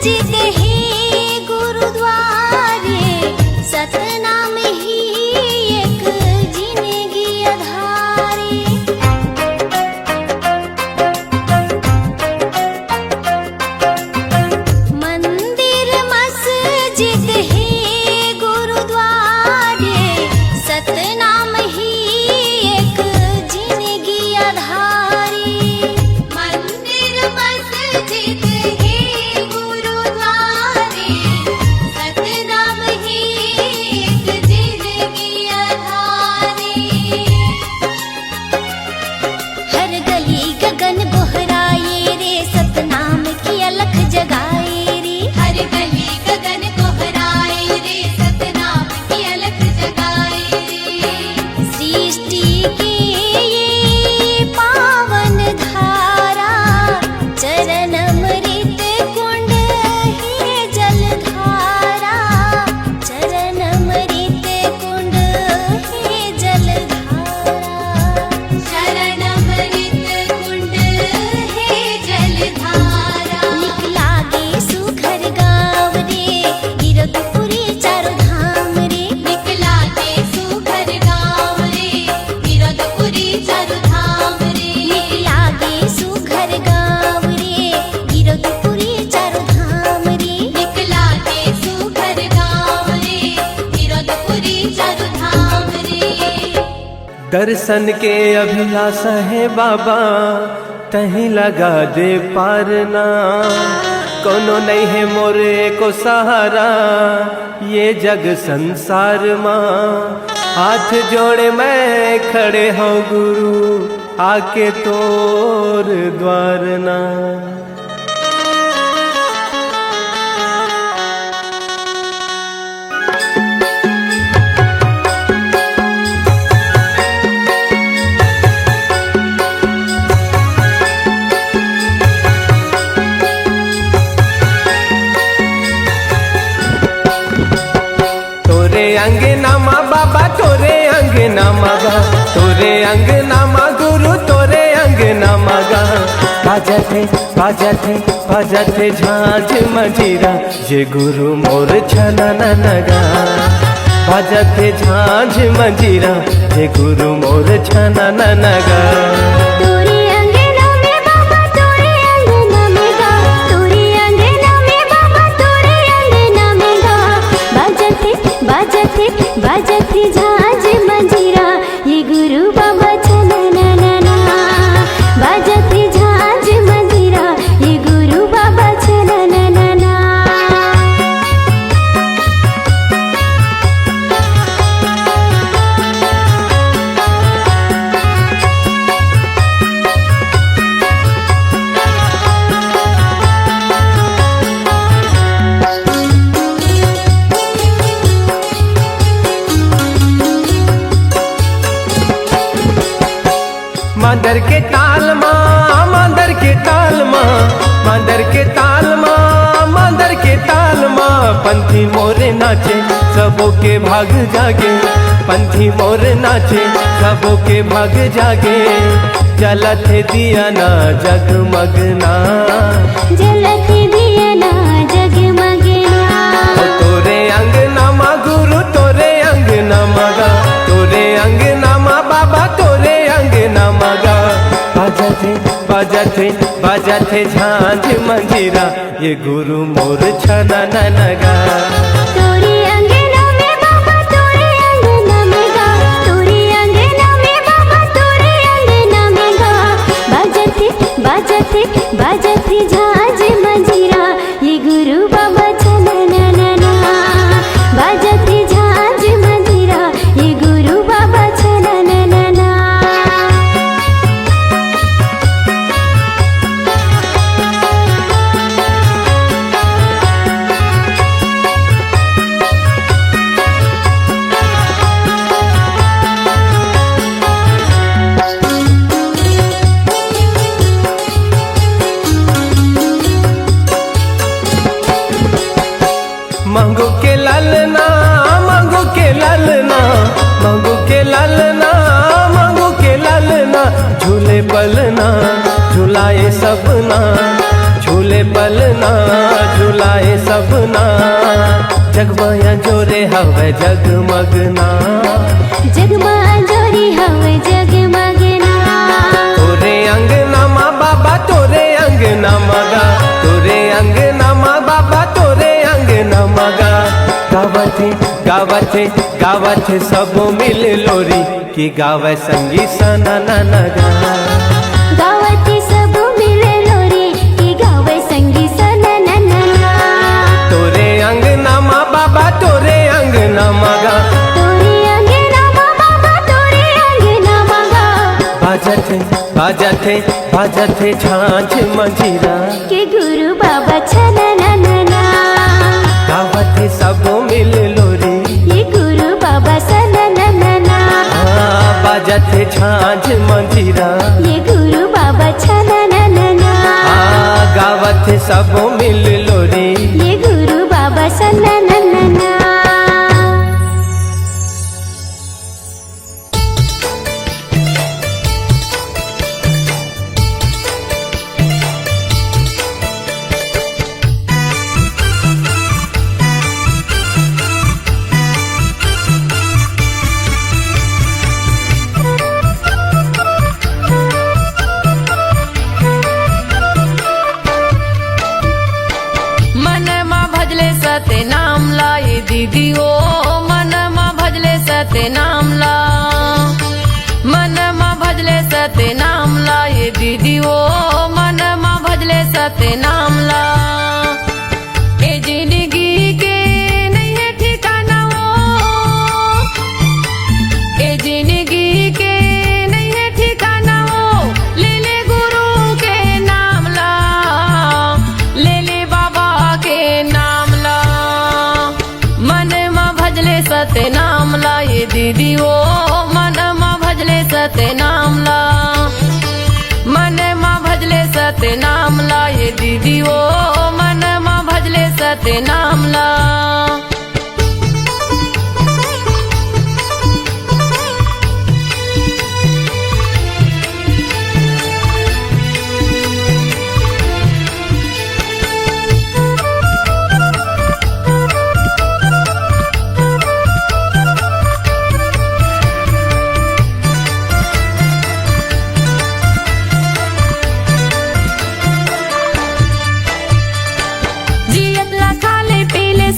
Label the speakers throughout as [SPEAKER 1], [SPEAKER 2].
[SPEAKER 1] मस्जिद है गुरुद्वारे, सतनाम ही एक जिंदगी अधारे। मंदिर मस्जिद है गुरुद्वारे, सतनाम ही एक जिंदगी अधारे। मंदिर मस्जिद है गुरुद्वारे, सतनाम ही एक जिंदगी अधारे। हर गली गगन बोहराए रे, सतनाम की अलख जगाए रे। हर गली गगन बोहराए रे, सतनाम की अलख जगाए रे। सृष्टि की ये पावन धारा, चरण अमृत कुंड है जलधारा। चरण अमृत कुंड है जलधारा। शरण अमृत कुंड है जलधारा। निकला गे सुघर गाँव रे, गिरधपुरी चारों धाम रे। निकला गे सुघर गाँव रे, गिरधपुरी चारों धाम रे। निकला गे सुघर गाँव रे, गिरधपुरी चारों धाम रे। निकला गे सुघर गाँव रे, गिरधपुरी चारों धाम रे।
[SPEAKER 2] दर्शन के अभिलाषा है बाबा, तहीं लगा दे पारना। कोनो नहीं है मोरे को सहारा, ये जग संसार माँ। हाथ जोड़े मैं खड़े हूँ गुरु, आके तोर द्वार ना। तोरे अंगना माँ बाबा, तोरे अंगना मगा, तोरे अंगना माँ गुरु, तोरे अंगना मगा। बाजते बाजते बाजते झांझ मंजीरा, जे गुरु मोर छना नगा। बाजते झांझ मंजीरा, जे गुरु मोर छना नगा।
[SPEAKER 1] तोरे अंगना में बाबा, तोरे अंगना में गा। तोरे अंगना में बाबा, तोरे अंगना में गा। बाजते बाजते बाजते झांझ मंजीरा, ये गुरु बाबा छना ना। बाजते झांझ मंजीरा, ये गुरु बाबा छना ना।
[SPEAKER 2] मांदर के ताल माँ, मांदर के ताल माँ, मांदर के ताल माँ, मांदर के ताल माँ। पंथी मोरे नाचे सबों के भाग जागे, पंथी मोरे नाचे सबों के भाग जागे। जलत दिया ना जगमगना,
[SPEAKER 1] जलत दिया ना जगमगना।
[SPEAKER 2] तोरे अंगना माँ गुरु, तोरे अंगना मगा, तोरे अंगना माँ बाबा, तोरे अंगना मगा। बाजते बाजते बाजते झांझ मंजीरा, ये गुरु मोर छना नगा।
[SPEAKER 1] तोरे अंगना में बाबा, तोरे अंगना में गा। तोरे अंगना में बाबा, तोरे अंगना में गा। बाजते बाजते बाजते झांझ मंजीरा, ये गुरु बाबा छना ना। बाजते झांझ मंजीरा, ये गुरु बाबा छना ना।
[SPEAKER 2] मांगो के लालना, मांगो के लालना, मांगो के लालना, मांगो के लालना। झूले पलना झुलाए सबना, झूले पलना झुलाए हवे जगमगना,
[SPEAKER 1] जगमा जोरी हवे जगमगना।
[SPEAKER 2] तोरे अंगना माँ बाबा तोरे अंगना मगा, तोरे अंगना माँ बाबा तोरे अंगना मगा। गावथे गावथे गावथे सब मिल लोरी की गावे संगी सना नगा।
[SPEAKER 1] गावते सब मिले लोरी की गावे संगी सना नना।
[SPEAKER 2] तोरे अंगना माँ बाबा तोरे अंगना मगा,
[SPEAKER 1] तोरे अंगना माँ बाबा तोरे अंगना मगा।
[SPEAKER 2] बाजथे बाजथे बाजथे छाछ मंजीरा
[SPEAKER 1] के गुरु बाबा छना नना।
[SPEAKER 2] गावथे सब मिल लोरी,
[SPEAKER 1] ये गुरु बाबा सना नना।
[SPEAKER 2] बाजथे छाछ मंजीरा,
[SPEAKER 1] ये गुरु बाबा छना नना।
[SPEAKER 2] गावथे सब मिल लोरी।
[SPEAKER 1] ये गुरु बाबा सना नना।
[SPEAKER 3] सते नाम ला ये दीदी ओ मन माँ भजले सते नाम ला, मन माँ भजले सते नाम ला ये दीदी ओ मन माँ भजले सते नाम ला। ए जिंदगी के नहीं है ठिकाना वो, ए जिंदगी के नहीं है ठिकाना वो। ले ले गुरु के नाम ला, ले ले बाबा के नाम ला। मन माँ भजले सते नाम ला ये दीदी ओ मन माँ भजले सते नाम ला, मन माँ भजले सते नाम ला ये दीदी ओ मन माँ भजले सते नाम ला।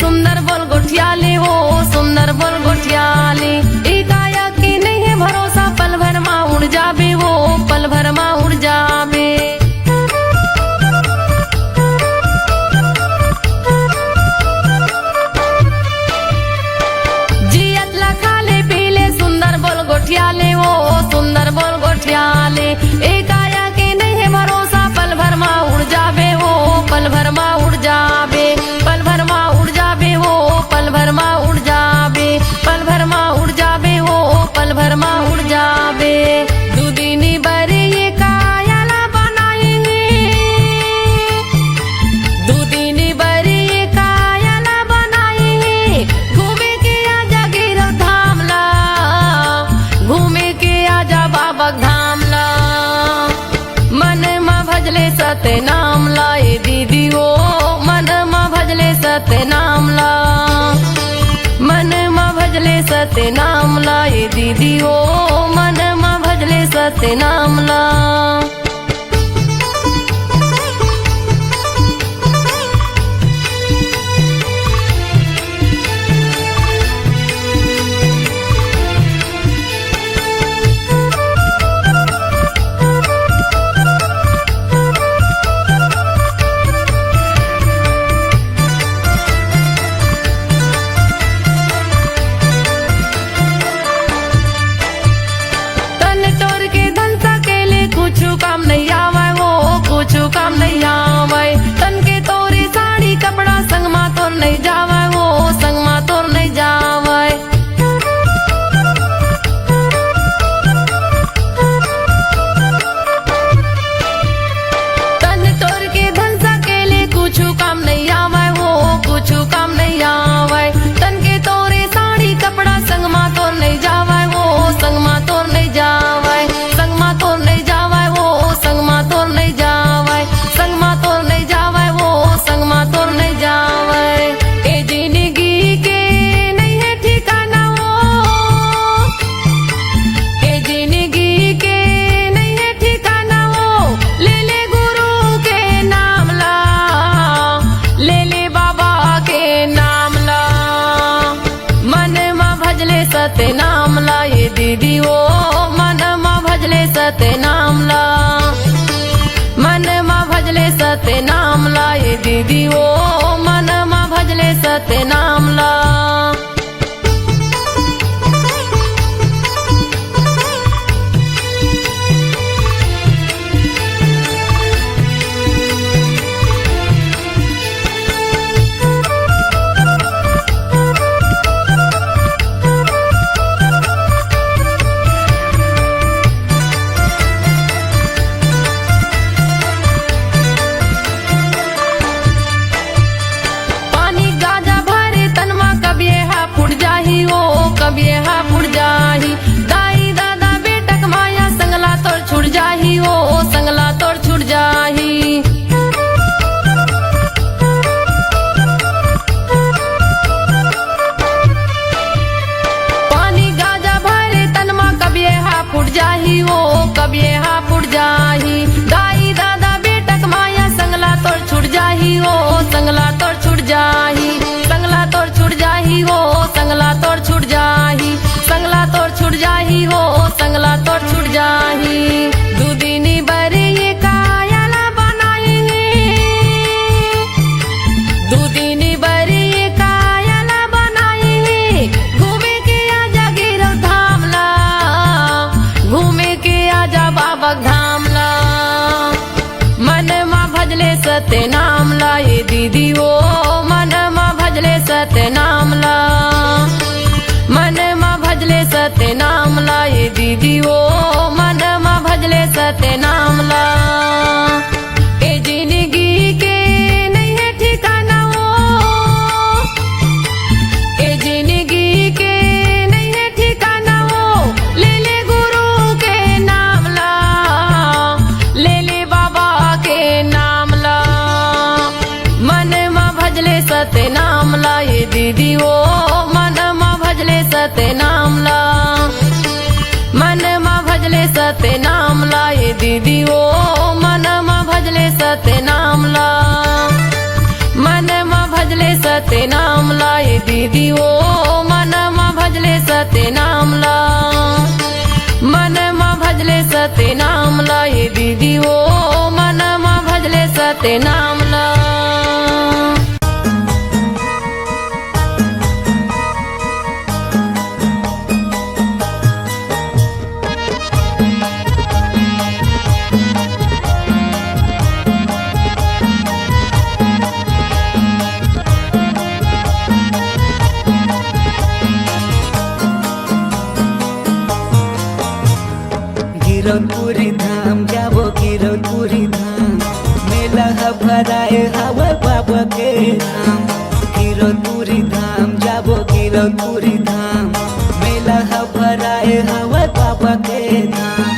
[SPEAKER 3] सुंदर बोल गोठियाले हो सुंदर बोल गोठियाले। एकाया की नहीं है भरोसा पल भर माँ उड़ जाबे वो पल भर माँ उड़ जाबे। जियत ला खाले पीले सुंदर बोल गोठियाले वो सुंदर बोल गोठियाले। एकाया की नहीं है भरोसा पल भर माँ उड़ जाबे वो पल भर माँ उड़ जाबे, पल भर माँ उड़ जाबे वो पल भर माँ उड़ जाबे, पल भर माँ उड़ जाबे वो पल भर माँ उड़ जाबे। दुदिनी बरे ये कायाला बनाएंगे, दुदिनी बरे ये कायाला बनाएंगे। घूमे के आजा गिरो धाम ला, घूमे के आजा बाबा धाम ला। मन माँ भजले सते नाम ला ये दीदी ओ मन माँ भजले सते नाम ला, मन माँ भजले सते नाम ला ये दीदी ओ मन माँ भजले सते नाम ला। काम सत्य नाम ला ये दीदी ओ मन मा भजले सत्य नाम ला मन मा भजले सत्य नाम ला ये दीदी ओ मन मा भजले सत्य नाम ला कभी हा फुट जाही दाई दादा बेटक माया संगला तोड़ छुट जाही ओ संगला तोड़ छुट जाही पानी गाजा भरे तनमा कभी हा फुट जाही ओ कभी हा फुट जाही दाई दादा बेटक माया संगला तोड़ छुट जाही ओ संगला तोड़ छुट जाही संगला तोड़ छुट जाही ओ संगला तोड़ छुट जाही संगला तोड़ छुट जाही हो संगला तोड़ छुट जाही दूदिनी बरे ये कायला बनाई दूदिनी बरे ये कायला बनाई घूमे के आजा गिरव धाम ला घूमे के आजा बाबा धाम ला मन मा भजले सत्य नाम ला ये दीदी ओ मन मा भजले सत्य नाम ला मन मा भजले सत्य नाम ला ये दीदी ओ मन मा भजले सत्य नाम ला ए जिंदगी के नहीं है ठिकाना ओ ए जिंदगी के नहीं है ठिकाना ओ ले ले गुरु के नाम ला ले ले बाबा के नाम ला मन मा भजले सत्य नाम ला ये दीदी ओ सत्य नाम ला मन मा भजले सत्य नाम ला ये दीदी ओ मन मा भजले सत्य नाम ला मन मा भजले सत्य नाम ला ये दीदी ओ मन मा भजले सत्य नाम ला मन मा भजले सत्य नाम ला ये दीदी ओ मन मा भजले सत्य नाम ला
[SPEAKER 4] गिरौदपुरी धाम जाबो गिरौदपुरी धाम मेला भराए हवा बाबा के धाम गिरौदपुरी धाम जाबो गिरौदपुरी धाम मेला भराए हवा बाबा के धाम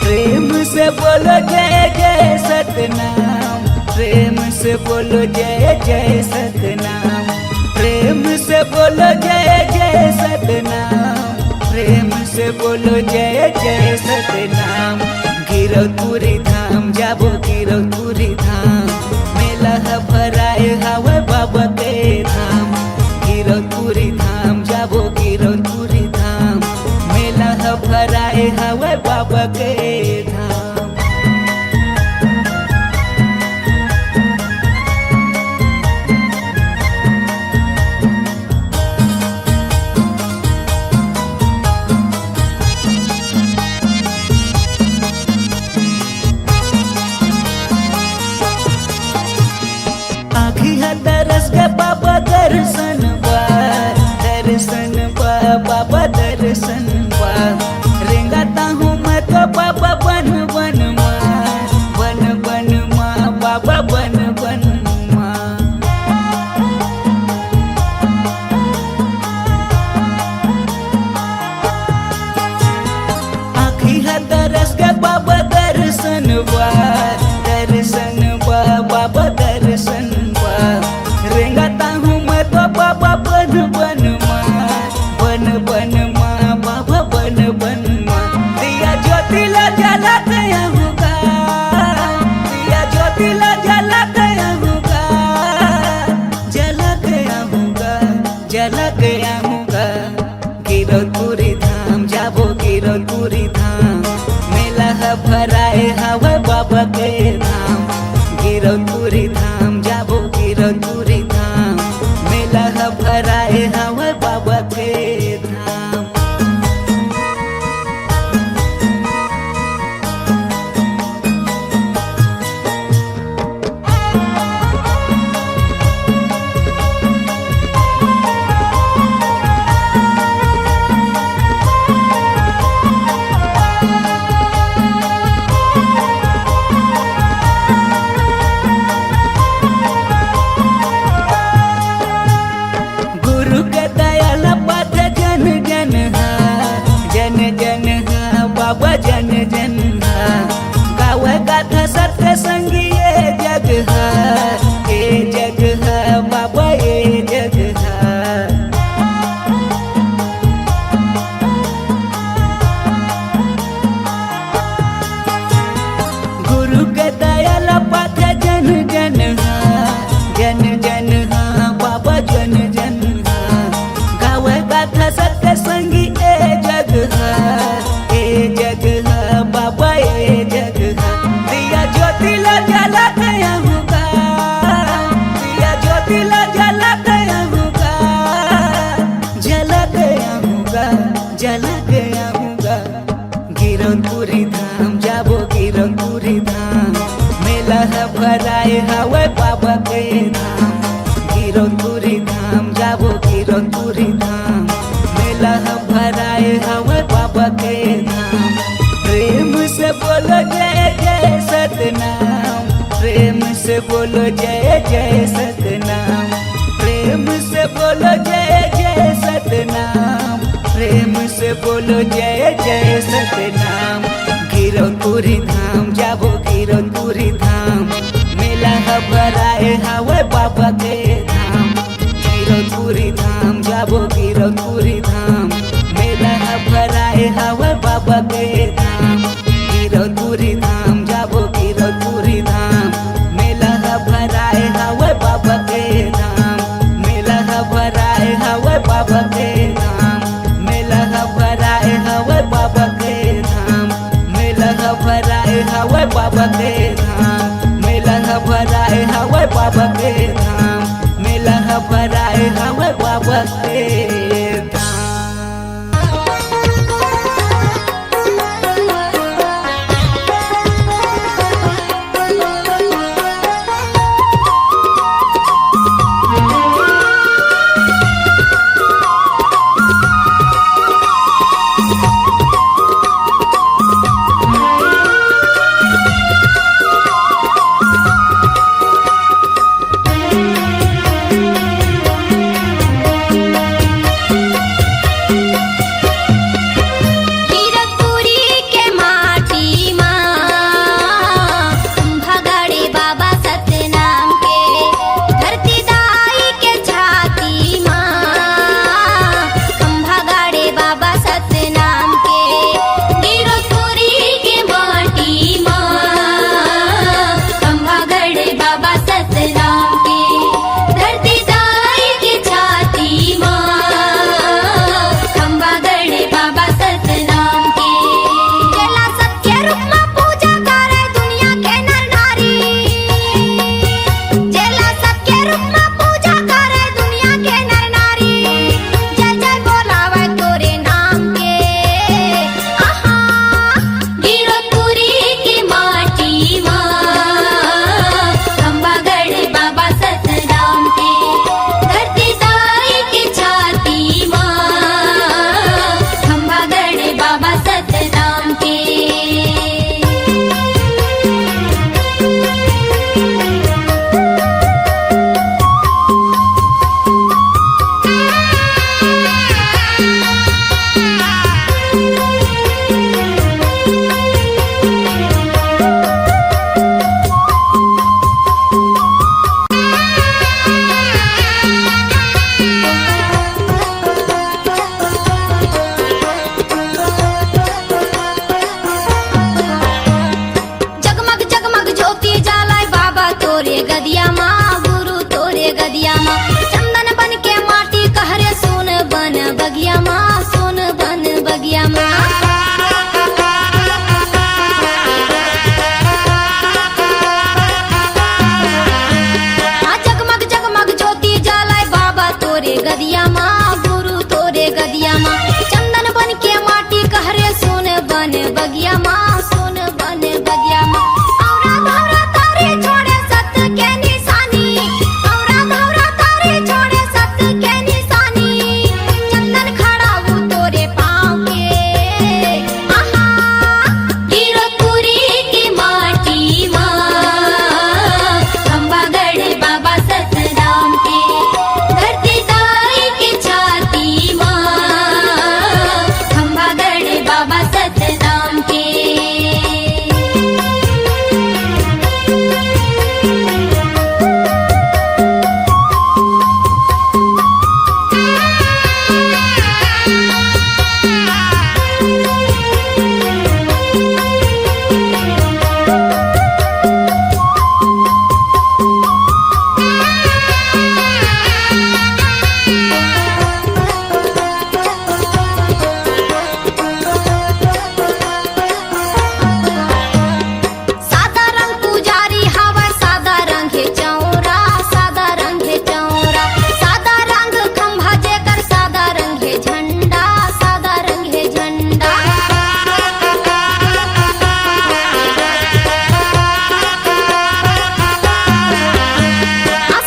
[SPEAKER 4] प्रेम से बोलो जय जय सतनाम प्रेम से बोलो जय जय सतनाम प्रेम से बोलो जय जय सतनाम प्रेम से बोलो जय जय सतनाम गिरौदपुरी धाम जाबो गिरौदपुरी धाम मेला भराए हवा बाबा के धाम गिरौदपुरी धाम जाबो गिरौदपुरी धाम मेला भराए हवा बाबा के धाम बाबा के धाम गिरौतपुरी धाम जाबो गिरौतपुरी धाम मेला ह भराए हवे बाबा के धाम गुरु के दयाल पथ जन जन हा जन जन हा बाबा जन जन हा गावे गाथा सत्य संगी ये जग हा ए जग हा बाबा ए जग हा गुरु के दयाल पथ जन जन हा जन जन हा बाबा जन जन हा गावे गाथा सत्य संगी ए जग हा ए जग हा बाबा ए जग हा दिया ज्योति ला जला गया होगा दिया ज्योति ला जला गया होगा जला गया होगा जला गया होगा गिरौतपुरी धाम जाबो गिरौतपुरी धाम मेला है भराए हवे बाबा के धाम गिरौतपुरी धाम जाबो गिरौतपुरी धाम मेला है भराए हवे बाबा के धाम प्रेम से बोलो जय जय सतनाम प्रेम से बोलो जय जय सतनाम प्रेम से बोलो जय जय सतनाम प्रेम से बोलो जय जय सतनाम गिरौतपुरी धाम जाबो गिरौतपुरी धाम मेला है भराए हवे बाबा के धाम गिरौतपुरी धाम जाबो गिरौतपुरी धाम मेला है भराए हवे बाबा के धाम गिरौतपुरी धाम जाबो गिरौतपुरी धाम मेला है भराए हवे बाबा के धाम मेला है भराए हवे बाबा के धाम मेला है भराए हवे बाबा के धाम मेला है भराए हवे बाबा के धाम मेला है भराए हवे बाबा के धाम मेला है भराए हवे बाबा के धाम
[SPEAKER 1] बन बगिया माँ सुन बन बगिया माँ औरा धौरा तारे छोड़े सत्य के निशानी औरा धौरा तारे छोड़े सत्य के निशानी चंदन खड़ा वो तोरे पाँव के आहा गिरपुरी की माटी माँ खंबागढ़ बाबा सतराम के धरती ताई की छाती माँ खंबागढ़ बाबा सतराम के सादा रंग पुजारी हवा सादा रंग है चौरा सादा रंग है चौरा सादा रंग खंभा जेकर सादा रंग है झंडा सादा रंग है झंडा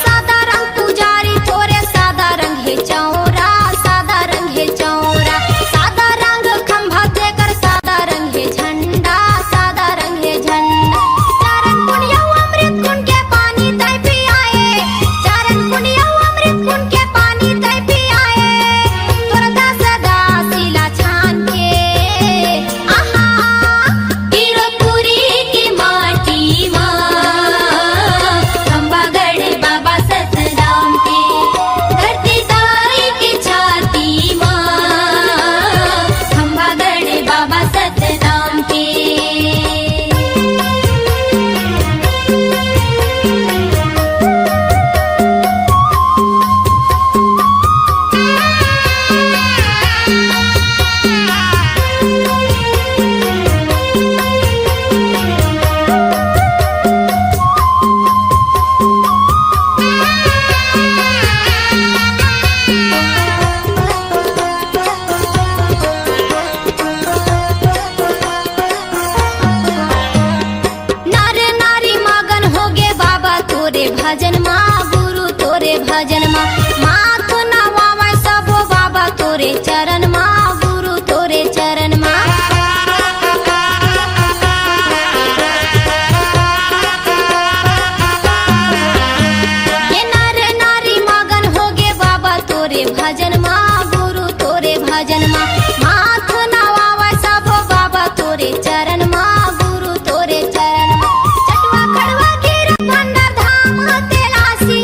[SPEAKER 1] सादा रंग पुजारी तोरे सादा रंग है चौरा सादा रंग है चौरा सादा रंग खंभा जेकर सादा रंग है झंडा सादा रंग है झंडा चरण पुण्य अमृत कुंड के पानी तय पियाए चरण पुण्य अमृत कुंड के पानी तय पियाए तोरा दास दासिला छान के आहा गिरपुरी की माटी माँ खंबागढ़ बाबा सतराम के धरती ताई की छाती माँ खंबागढ़ बाबा सतराम के नर नारी मगन होगे बाबा तोरे भजन माँ गुरु तोरे भजन माँ माथ नवावे सबो बाबा तोरे चरण माँ गुरु तोरे चरण माँ ये नर नारी मगन होगे बाबा तोरे भजन माँ गुरु तोरे भजन माँ माथ नवावे सबो बाबा तोरे चरण माँ गुरु तोरे चरण माँ चटवा खड़वा गिरत भंडार धाम तेलासी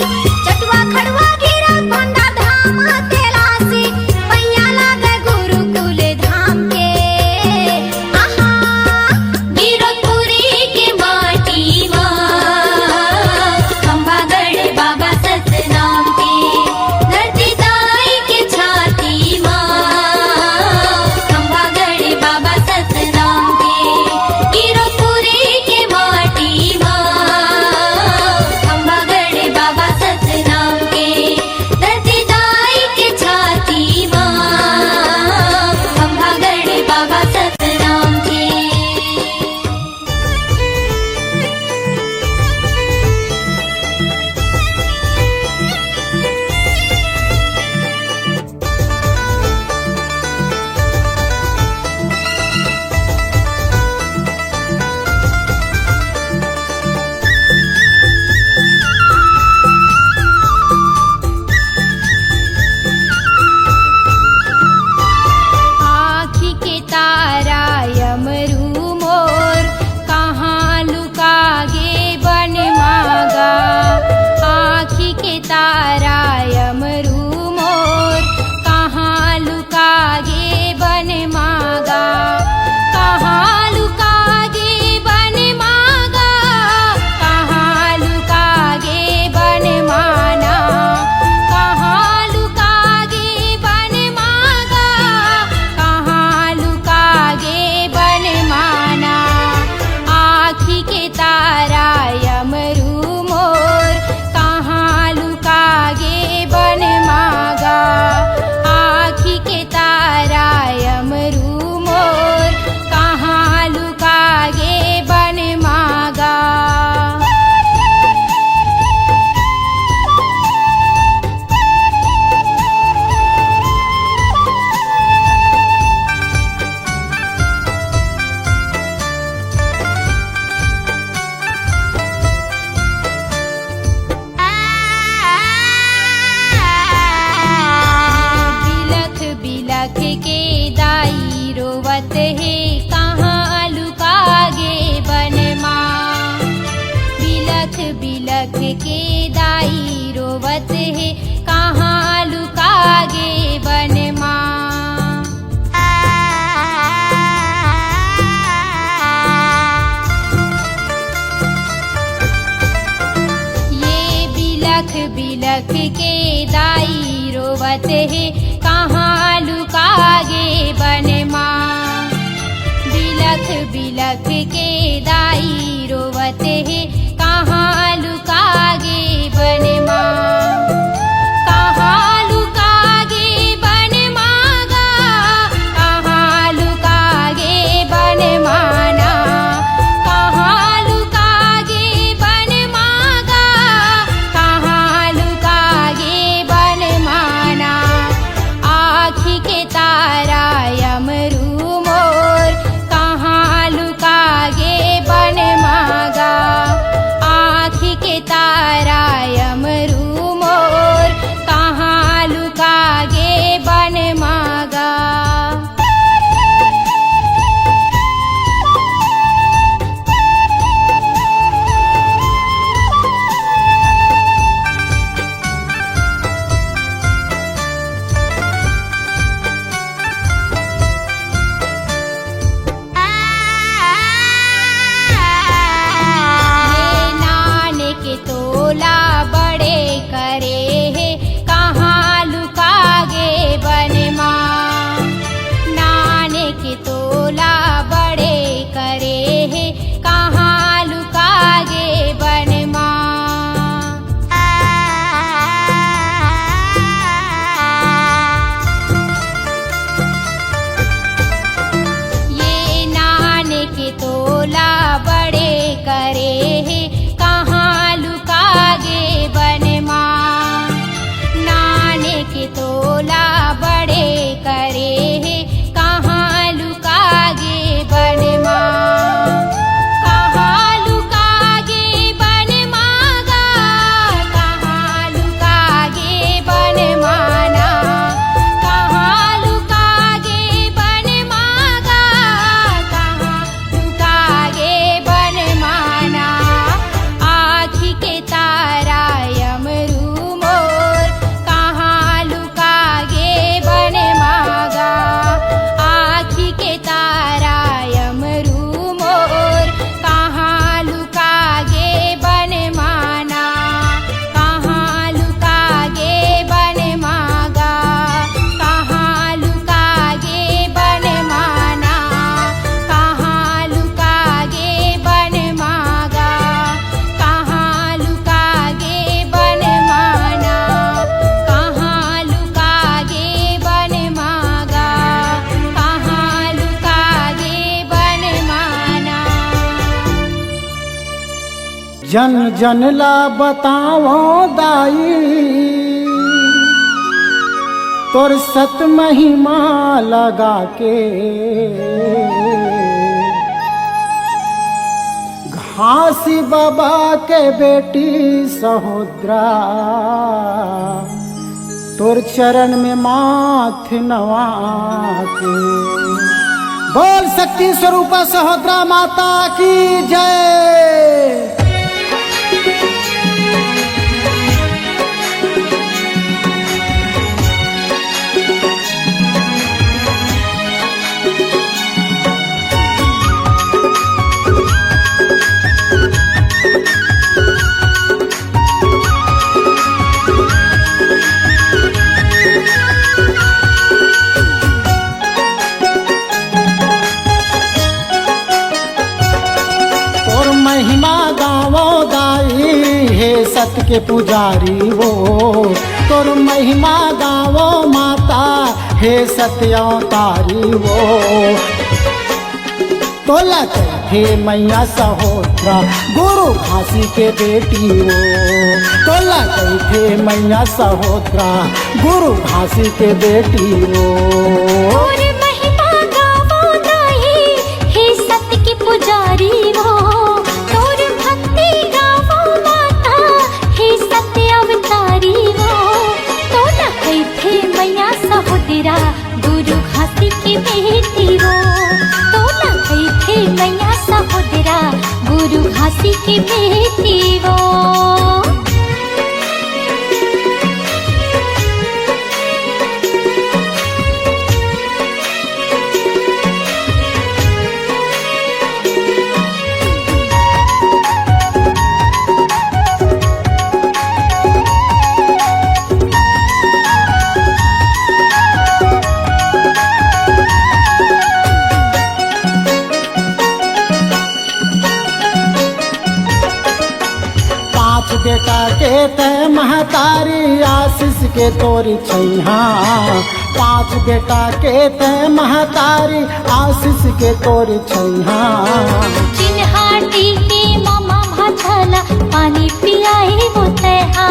[SPEAKER 1] चटवा खड़वा गिरत भंडार धाम तेलासी पैया लागे गुरुकुल धाम के आहा गिरपुरी की माटी माँ खंबागढ़ बाबा सतनाम के धरती ताई की छाती माँ बिलख के दाई रोवत है कहाँ लुकागे बन माँ। बिलख बिलख के दाई रोवत है कहाँ लुकागे बन माँ। कहाँ लुकागे बन मागा, कहाँ लुकागे बन माना। कहाँ लुकागे बन मागा, कहाँ लुकागे बन माना। आँखी के तारा यमरू मोर कहाँ लुकागे बन मागा। आँखी के तारा यमरू मोर कहाँ लुकागे बन मागा। ये नाने के तोला बड़े करे है कहाँ लुकागे बन माँ। नाने के तोला बड़े करे है कहाँ लुकागे बन माँ। ये नाने के तोला बड़े करे है कहाँ लुकागे बन माँ। नाने के तोला बड़े करे है कहाँ लुकागे बन माँ। कहाँ लुकागे बन मागा, कहाँ लुकागे बन माना। कहाँ लुकागे बन मागा, कहाँ लुकागे बन माना। आँखी के तारा यमरू मोर कहाँ लुकागे बन मागा। आँखी के तारा यमरू मोर कहाँ लुकागे बन माना। कहाँ लुकागे बन मागा, कहाँ लुकागे बन माना। कहाँ लुकागे बन मागा, कहाँ लुकागे बन माना। कहाँ लुकागे बन मागा, कहाँ लुकागे बन माना।
[SPEAKER 5] जन जन ला बताओ दाई तोर सत महिमा लगा के। घासी बाबा के बेटी सहोदरा तोर चरण में माथ नवा के। बोल शक्ति स्वरूपा सहोदरा माता की जय। महिमा गावो दाई हे सत के पुजारी वो। तोर महिमा गावो माता हे सत्य अवतारी वो। तोला हे मैया सहोदरा गुरु घासी के बेटी वो। तोला हे मैया सहोदरा गुरु घासी के बेटी वो।
[SPEAKER 1] और महिमा गावो दाई हे सत्य के पुजारी वो। तोर भक्ति गावो माता हे सत्य अवतारी वो। तोला कैथे मैया सहोदरा गुरु घासी की बेटी वो। तोला कैथे मैया सहोदरा गुरु घासी की बेटी वो।
[SPEAKER 5] महतारी आशीष के तोर छैहा 5 बेटा के ते महतारी आशीष के तोर छैहा
[SPEAKER 1] चिन्हाटी के मामा भाछला पानी पियाए वो तैहा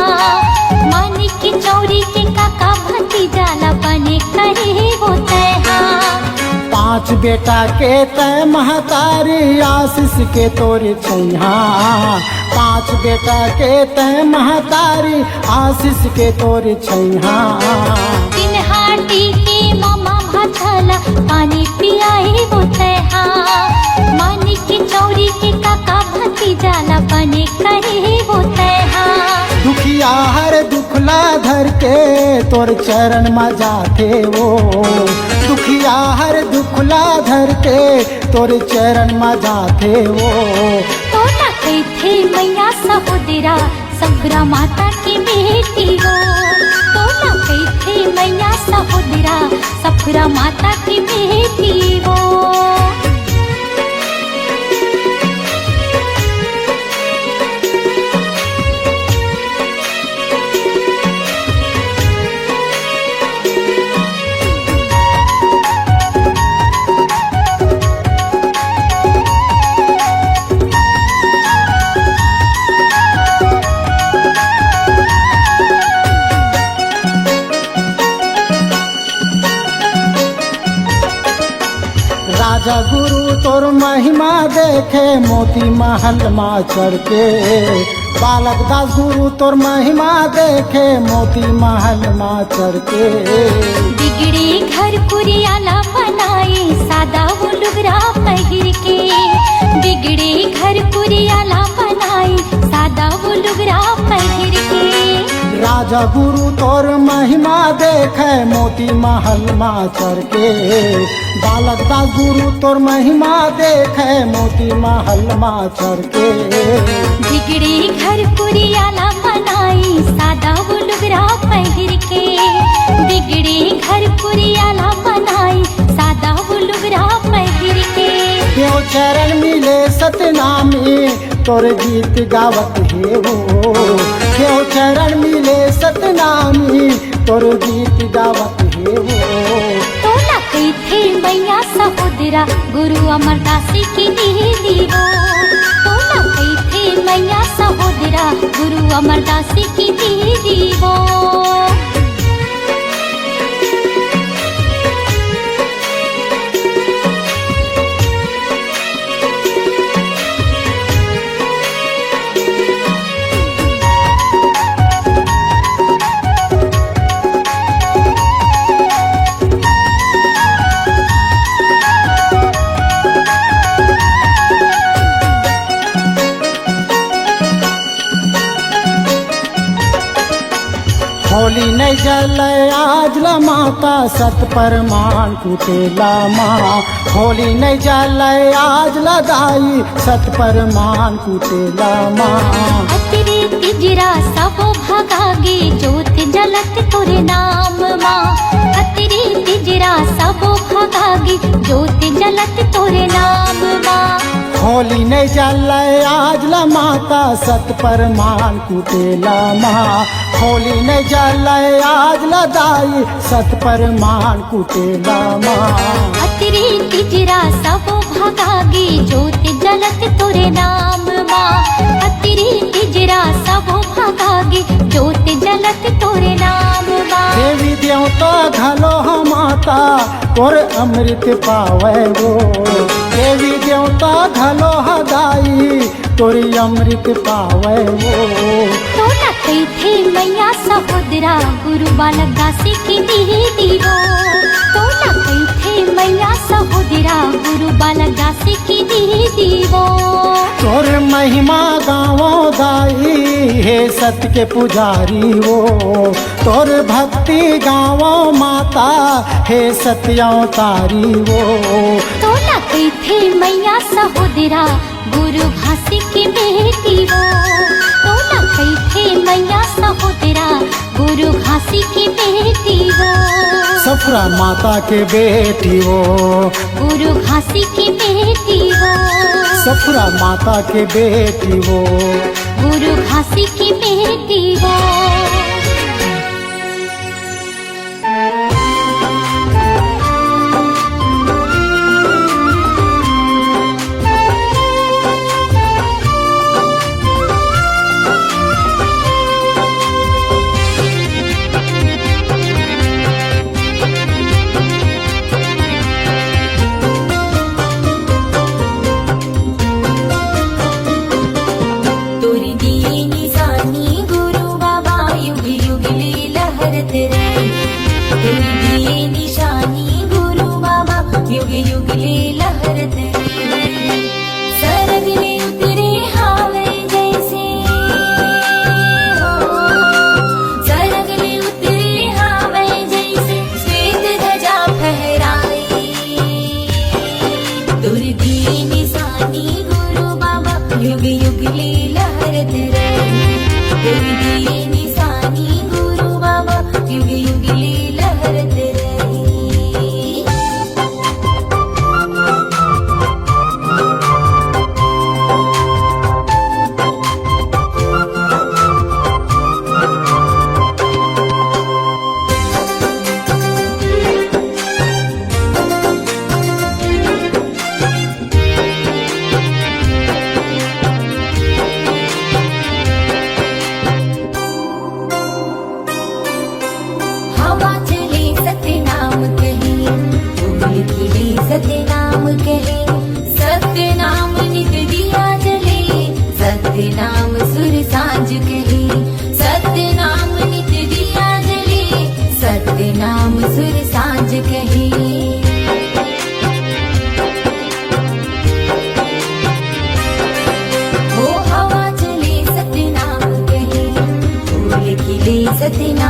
[SPEAKER 1] मानी की चौरी के काका भतीजाला बने करे वो तैहा
[SPEAKER 5] 5 बेटा के ते महतारी आशीष के तोर छैहा 5 बेटा के ते महतारी आशीष के तोर छैहा
[SPEAKER 1] चिन्हाटी के मामा भाछला पानी पियाए वो तैहा मानी की चौरी के काका भतीजाला बने करे वो तैहा
[SPEAKER 5] दुखिया हर दुखला धर के तोर चरण में जाते वो दुखिया हर दुखला धर के तोर चरण में जाते वो
[SPEAKER 1] तो ना थे मैया सहोदरा सगरा माता की बेटी हो तो ना थे मैया सहोदरा सगरा माता की बेटी हो
[SPEAKER 5] राजा गुरु तोर महिमा देखे मोती महल माँ चढ़ के बालक दास गुरु तोर महिमा देखे मोती महल माँ चढ़ के
[SPEAKER 1] बिगड़ी घर कुरियाला बनाए सादा वो लुगरा पहिर के बिगड़ी घर कुरियाला बनाए सादा वो लुगरा पहिर के
[SPEAKER 5] राजा गुरु तोर महिमा देखे मोती महल माँ चढ़ के बालक दास गुरु तोर महिमा देखे मोती महल माँ चढ़ के
[SPEAKER 1] बिगड़ी घर कुरियाला बनाई सादा वो लुगरा पहिर के बिगड़ी घर कुरियाला बनाई सादा वो लुगरा पहिर के
[SPEAKER 5] क्यों चरण मिले सतनामी तोर गीत गावत है वो क्यों चरण मिले सतनामी तोर गीत गावत है वो
[SPEAKER 1] तो ना थे मैया सहोदरा गुरु अमरदास की दीदी हो तो ना थे मैया सहोदरा गुरु अमरदास की दीदी हो
[SPEAKER 5] होली नहीं जल आज ला माता सत परमान कुटेला माँ होली नहीं जल आज ला दाई सत परमान कुटेला माँ
[SPEAKER 1] अतिरे तिजरा सबो भगागे ज्योत जलत तोरे नाम माँ अतिरे तिजरा सबो भगागे ज्योत जलत तोरे नाम माँ
[SPEAKER 5] होली नहीं जल आज ला माता सत परमान कुटेला माँ होली नहीं जल आज ला दाई सत परमान कुटेला माँ
[SPEAKER 1] अतिरे तिजरा सबो भगागे ज्योत जलत तोरे नाम माँ अतिरे तिजरा सबो भगागे ज्योत जलत तोरे नाम माँ
[SPEAKER 5] देवी देवता घलो माता तोर अमृत पावे वो देवी देवता घलो दाई तोरी अमृत पावे वो
[SPEAKER 1] तो ना थे मैया सहोदरा गुरु बालक दासी की दीदी हो तो ना थे मैया सहोदरा गुरु बालक दासी की दीदी हो
[SPEAKER 5] तोर महिमा गावो दाई हे सत्य के पुजारी वो तोर भक्ति गावो माता हे सत्यावतारी वो
[SPEAKER 1] तो ना थे मैया सहोदरा गुरु भासी की बेटी हो तो ना थे मैया सहोदरा गुरु घासी की बेटी हो
[SPEAKER 5] सफरा माता के बेटी वो
[SPEAKER 1] गुरु घासी की बेटी हो
[SPEAKER 5] सफरा माता के बेटी वो
[SPEAKER 1] गुरु घासी की बेटी हो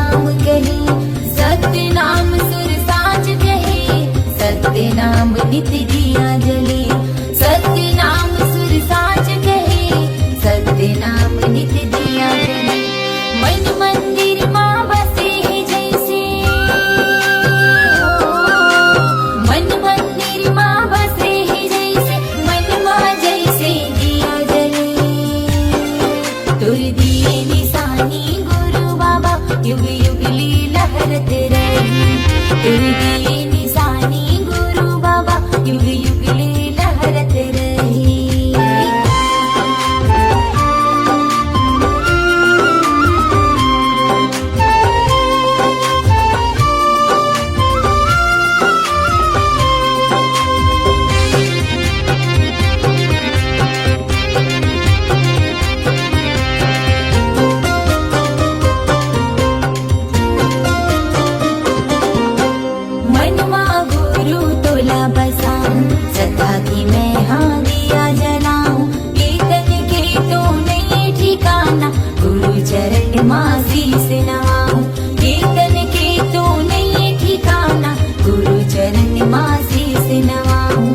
[SPEAKER 1] नाम कहे, सत्य नाम सुर साँझ कहे, सत्य नाम नित दिया जले, सत्य नाम सुर साँझ कहे, सत्य नाम नित दिया जले। मन मंदिर माँ बसे है जैसे, मन मंदिर माँ बसे है जैसे, मन माँ जैसे दिया जले। तुर दिए निशानी गुरु बाबा, युग युग लीला लहरत रही। तुर दिए निशानी गुरु बाबा, युग युग लीला लहरत रही। मनवा गुरु तोला बसाऊं, सदा की मैं हाँ दिया जलाऊं। कीर्तन के तो नहीं ठिकाना, गुरु चरण माँ शीस नवाऊं। कीर्तन के तो नहीं ठिकाना, गुरु चरण माँ शीस नवाऊं।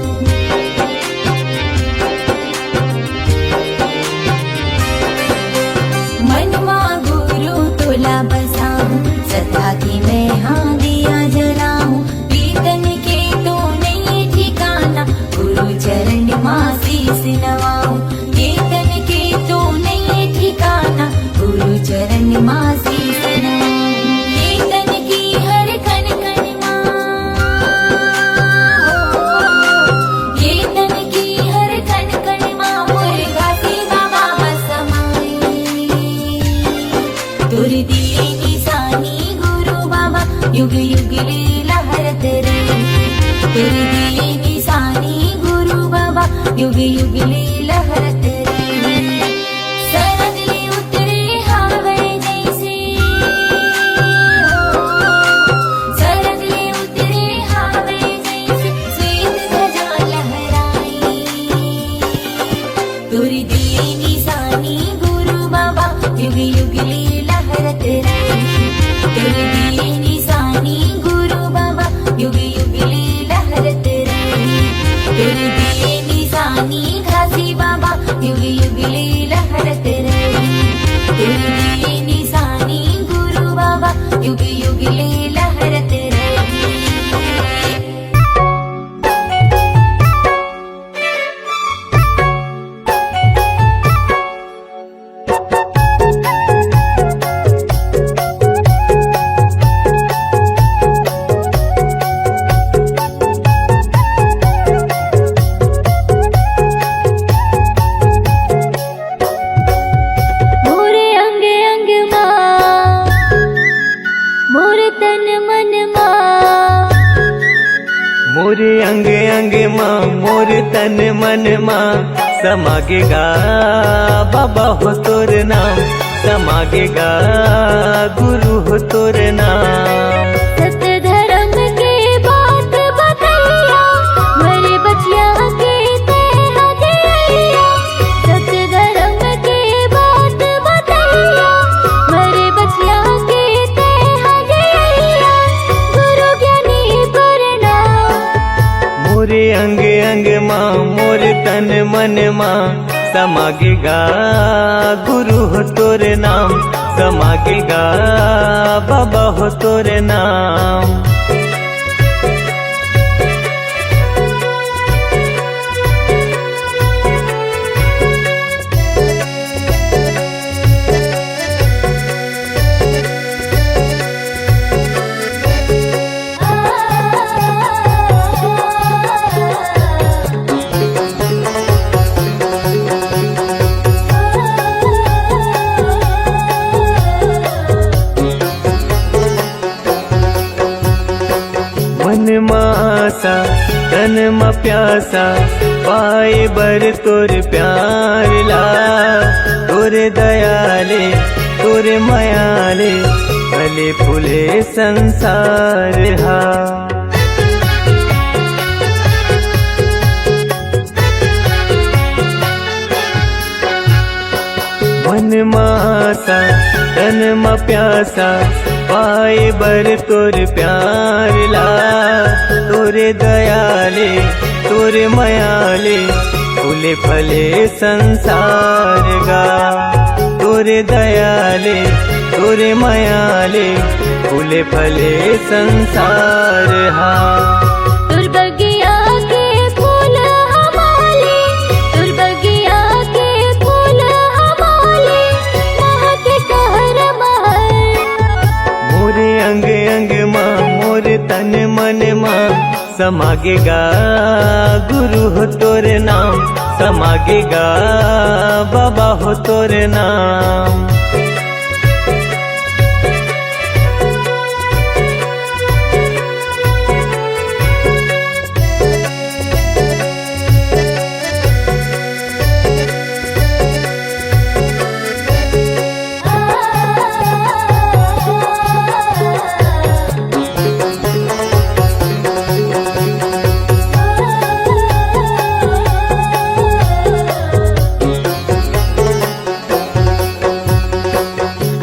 [SPEAKER 1] मनवा गुरु तोला बसाऊं, सदा की मैं हाँ दिया जलाऊं। कीर्तन के तो नहीं ठिकाना, गुरु चरण माँ शीस नवाऊं। कीर्तन के तो नहीं ठिकाना, गुरु चरण माँ शीस नवाऊं। कीर्तन की हर कण कण माँ, कीर्तन की हर कण कण माँ, मुर्गा से बाबा समाई। तुर दिए निशानी गुरु बाबा, युग युग लीला लहरत रही। तुर दिए निशानी गुरु बाबा, युग युग लीला लहरत रही। सरद ले उतरे हावड़ जैसे, सरद ले उतरे हावड़ जैसे, श्वेत ध्वजा लहराई। तुर दिए निशानी गुरु बाबा, युग युग लीला लहरत रही। तुर दिए निशानी गुरु बाबा, युग युग लीला लहरत रही। तुर दिए निशानी घासी बाबा, युग युग लीला लहरत रही। तुर दिए निशानी गुरु बाबा, युग युग लीला लहरत रही। मोरे अंग अंग माँ, मोरे तन मन माँ,
[SPEAKER 2] मोरे अंग अंग माँ, मोर तन मन माँ, समागेगा बाबा हो तोर नाम, समागेगा गुरु हो तोर नाम।
[SPEAKER 1] सत्य धर्म के बात बतैया, मरे बचिया के ते हदिया। सत्य धर्म के बात बतैया, मरे बचिया के ते हदिया। गुरु ज्ञानी प्रणाम।
[SPEAKER 2] मोरे अंग अंग माँ, मोर तन मन माँ, समागेगा गुरु हो तोर नाम, समागेगा बाबा हो तोर नाम। मन मासा तन म प्यासा, पाए बर तोर प्यार ला। तोरे दयाले तोरे मायाले, फले फूले संसार हा। मन मासा तन म प्यासा, पाए बर तोर प्यार ला, तोरे दयाले तोरे मयाले फूले फले संसार गा। तोरे दयाले तोरे मयाले फूले फले संसार हा।
[SPEAKER 1] तुर बगिया के फूल हमारे, तुर बगिया के फूल हमारे, महक कहर महर।
[SPEAKER 2] मोरे अंग अंग माँ मोरे तन मन माँ समागेगा गुरु हो तोरे नाम, समागेगा बाबा हो तोरे नाम।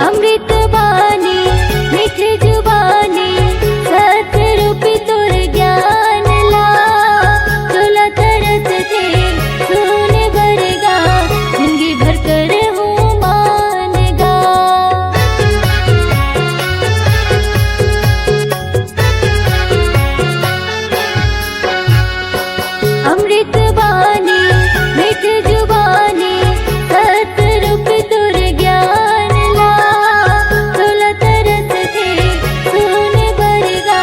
[SPEAKER 1] अमृत बानी मीठे जुबानी, सत रूपी तुर ज्ञान ला। चोला तरस थे सोने भरेगा, जिंदगी भर कर हूँ मानेगा। अमृत बानी मीठे जुबानी, सत रूपी तुर ज्ञान ला। चोला तरस थे सोने भरेगा,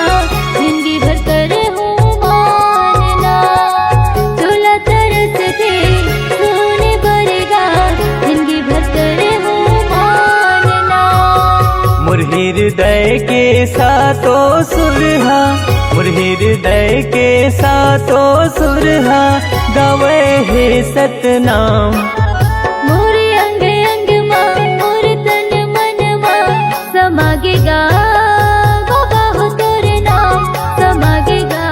[SPEAKER 1] जिंदगी भर कर हूँ मानना। चोला तरस थे सोने भरेगा, जिंदगी भर कर हूँ मानना।
[SPEAKER 2] मोर हृदय के सातों सुरहा, मोर हृदय के सातों सुरहा गावे हे सतनाम।
[SPEAKER 1] मोरे अंग अंग माँ मोर तन मन माँ समागेगा बाबा हो तोरे नाम, समागेगा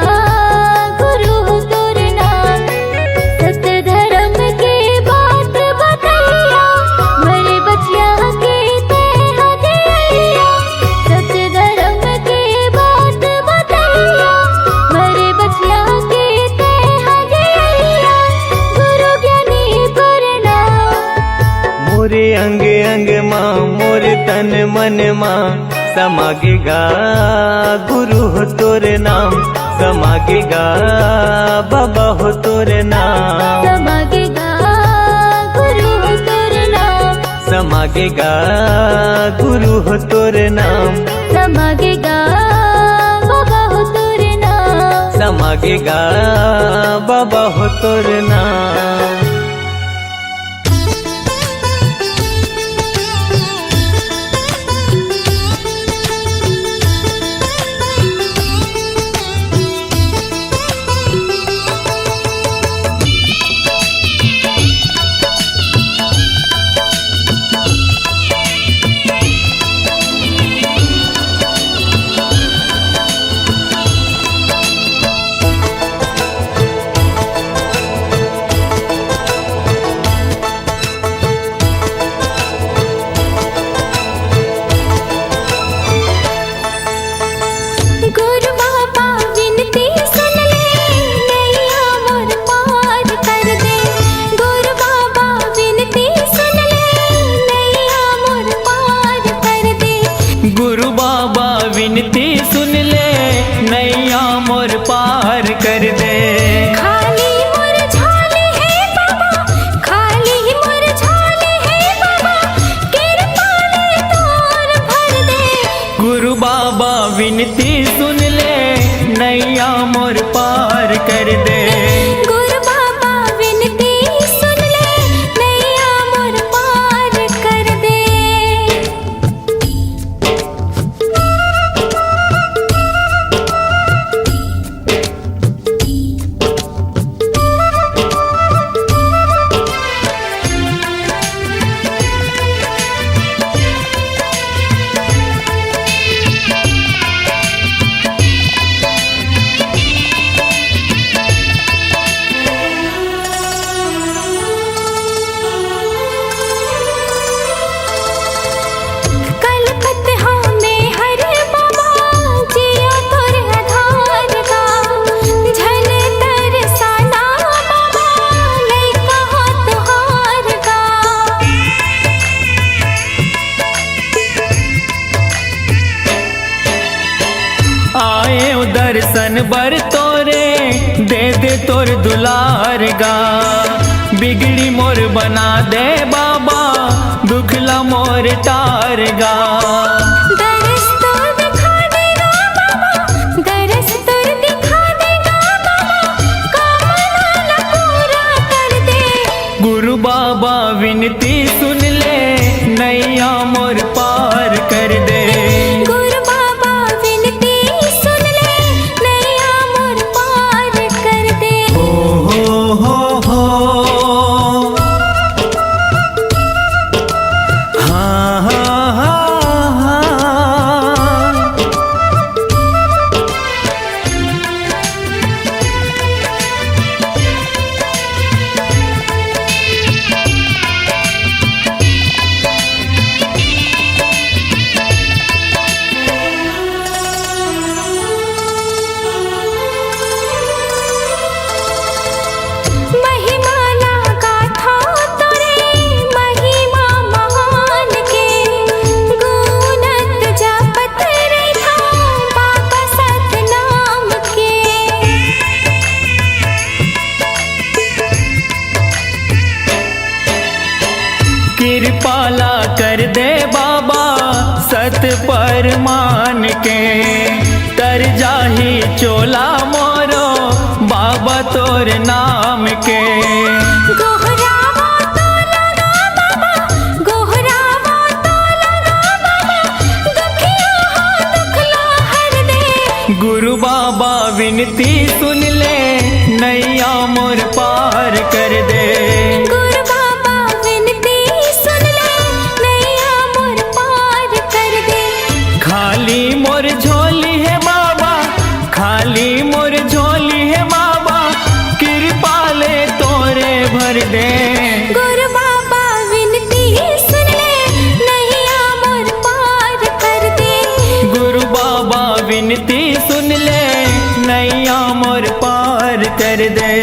[SPEAKER 1] गुरु हो तोरे नाम। सत्य धर्म के बात बतैया, मरे बचिया के ते हदिया। सत्य धर्म के बात बतैया, मरे बचिया के ते हदिया। गुरु ज्ञानी प्रणाम।
[SPEAKER 2] मोरे अंग अंग माँ मोरे तन मन माँ समागेगा गुरु हो तोरे नाम, समागेगा बाबा हो तोरे नाम।
[SPEAKER 1] समागेगा गुरु हो तोरे नाम,
[SPEAKER 2] समागेगा गुरु हो तोरे नाम,
[SPEAKER 1] समागेगा बाबा हो तोरे नाम।
[SPEAKER 2] समागेगा बाबा हो तोरे नाम।
[SPEAKER 1] गुरु बाबा विनती सुन ले, नैया मोर पार कर दे। गुरु बाबा विनती सुन ले, नैया मोर पार कर दे।
[SPEAKER 4] गुरु बाबा विनती सुन ले, नैया मोर पार कर दे।
[SPEAKER 1] खाली मोर झाले है बाबा, खाली मोर झाले है बाबा, कृपा ले तोर भर दे।
[SPEAKER 4] गुरु बाबा विनती सुन ले, नैया मोर पार कर दे।
[SPEAKER 1] गुरु बाबा विनती सुन ले, नैया मोर पार कर दे।
[SPEAKER 6] बर तोरे दे दे तोर दुलार गा, बिगड़ी मोर बना दे बाबा, दुखला मोर टार गा।
[SPEAKER 1] दरस तो दिखा देगा बाबा, दरस तो दिखा देगा बाबा, कामना पूरा कर दे।
[SPEAKER 6] गुरु बाबा विनती सुन ले, नैया मोर पार कर दे।
[SPEAKER 1] गुरु बाबा विनती सुन ले, नैया मोर पार कर दे।
[SPEAKER 6] हो हाँ हाँ हाँ हाँ।
[SPEAKER 1] महिमा ना गाथा तोरे, महिमा महान के, गुणत जपत रहा बाबा सतनाम के।
[SPEAKER 6] कृपाला कर दे बाबा सत पर मान के, तर जाही चोला मोरो बाबा तोर नाम के।
[SPEAKER 1] गोहरावा तो लगा बाबा, गोहरावा तो लगा बाबा, दुखिया हो दुखला हर दे।
[SPEAKER 6] गुरु बाबा विनती सुन ले, नैया मोर पार कर दे।
[SPEAKER 1] गुरु बाबा विनती सुन ले, नैया मोर पार कर दे।
[SPEAKER 6] खाली मोर झोली है बाबा, खाली मोर झोली है बाबा, कृपा ले तोरे भर दे।
[SPEAKER 1] गुरु बाबा विनती सुन ले, नैया मोर पार कर दे।
[SPEAKER 6] गुरु बाबा विनती सुन ले, नैया मोर पार कर दे।